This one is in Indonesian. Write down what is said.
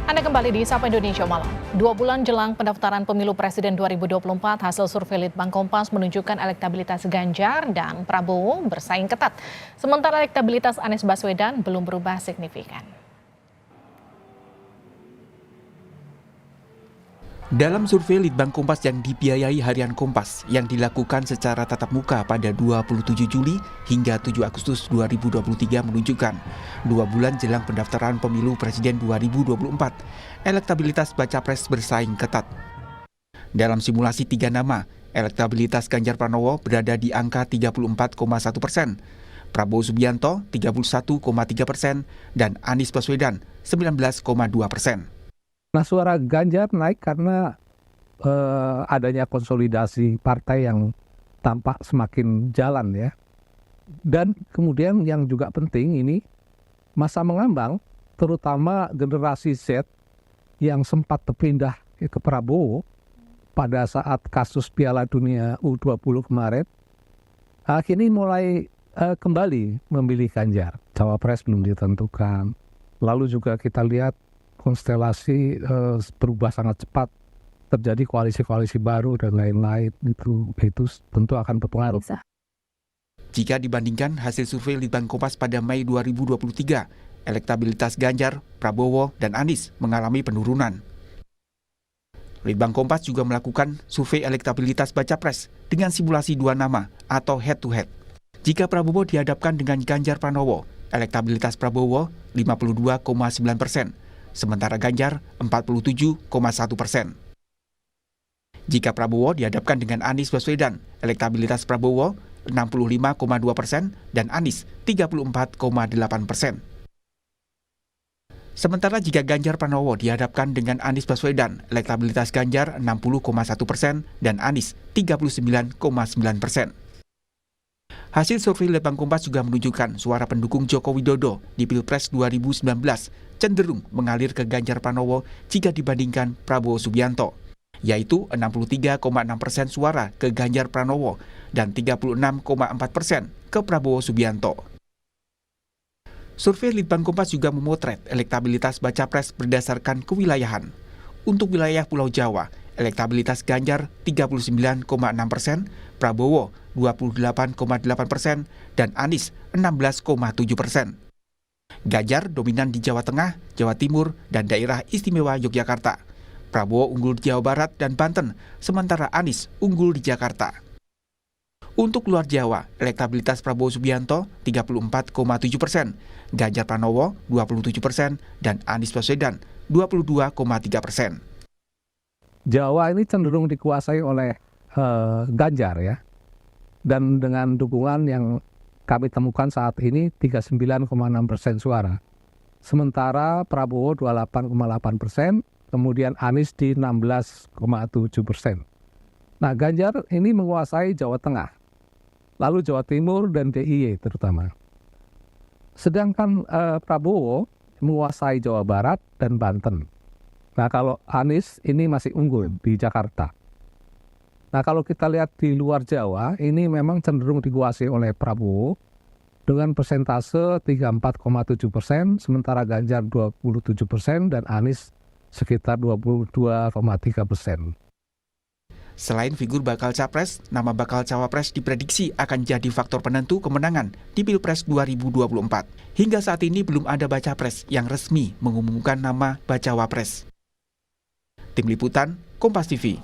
Anda kembali di Sapa Indonesia Malam. 2 bulan jelang pendaftaran pemilu Presiden 2024, hasil survei Litbang Kompas menunjukkan elektabilitas Ganjar dan Prabowo bersaing ketat. Sementara elektabilitas Anies Baswedan belum berubah signifikan. Dalam survei Litbang Kompas yang dibiayai Harian Kompas yang dilakukan secara tatap muka pada 27 Juli hingga 7 Agustus 2023 menunjukkan 2 bulan jelang pendaftaran pemilu Presiden 2024, elektabilitas baca pres bersaing ketat. Dalam simulasi 3 nama, elektabilitas Ganjar Pranowo berada di angka 34,1%, Prabowo Subianto 31,3%, dan Anies Baswedan 19,2%. Nah, suara Ganjar naik karena adanya konsolidasi partai yang tampak semakin jalan ya. Dan kemudian yang juga penting ini masa mengambang, terutama generasi Z yang sempat berpindah ke Prabowo pada saat kasus Piala Dunia U20 kemarin, kini mulai kembali memilih Ganjar. Cawapres belum ditentukan. Lalu juga kita lihat konstelasi berubah sangat cepat, terjadi koalisi-koalisi baru dan lain-lain, itu tentu akan berpengaruh. Jika dibandingkan hasil survei Litbang Kompas pada Mei 2023, elektabilitas Ganjar, Prabowo, dan Anies mengalami penurunan. Litbang Kompas juga melakukan survei elektabilitas baca pres dengan simulasi 2 nama atau head-to-head. Jika Prabowo dihadapkan dengan Ganjar Pranowo, elektabilitas Prabowo 52,9%. Sementara Ganjar 47,1%. Jika Prabowo dihadapkan dengan Anies Baswedan, elektabilitas Prabowo 65,2% dan Anies 34,8%. Sementara jika Ganjar Pranowo dihadapkan dengan Anies Baswedan, elektabilitas Ganjar 60,1% dan Anies 39,9%. Hasil survei Litbang Kompas juga menunjukkan suara pendukung Joko Widodo di Pilpres 2019 cenderung mengalir ke Ganjar Pranowo jika dibandingkan Prabowo Subianto, yaitu 63,6% suara ke Ganjar Pranowo dan 36,4% ke Prabowo Subianto. Survei Litbang Kompas juga memotret elektabilitas baca pres berdasarkan kewilayahan. Untuk wilayah Pulau Jawa, elektabilitas Ganjar 39,6%, Prabowo 28,8%, dan Anies 16,7%. Ganjar dominan di Jawa Tengah, Jawa Timur, dan daerah istimewa Yogyakarta. Prabowo unggul di Jawa Barat dan Banten, sementara Anies unggul di Jakarta. Untuk luar Jawa, elektabilitas Prabowo Subianto 34,7%, Ganjar Pranowo 27%, dan Anies Baswedan 22,3%. Jawa ini cenderung dikuasai oleh Ganjar ya. Dan dengan dukungan yang kami temukan saat ini 39,6% suara. Sementara Prabowo 28,8%, kemudian Anies di 16,7%. Nah, Ganjar ini menguasai Jawa Tengah, lalu Jawa Timur dan DIY terutama. Sedangkan Prabowo menguasai Jawa Barat dan Banten. Nah, kalau Anies ini masih unggul di Jakarta. Nah, kalau kita lihat di luar Jawa, ini memang cenderung dikuasai oleh Prabowo dengan persentase 34,7%, sementara Ganjar 27% dan Anies sekitar 22,3%. Selain figur bakal capres, nama bakal cawapres diprediksi akan jadi faktor penentu kemenangan di Pilpres 2024. Hingga saat ini belum ada baca pres yang resmi mengumumkan nama bacawa pres. Tim Liputan, Kompas TV.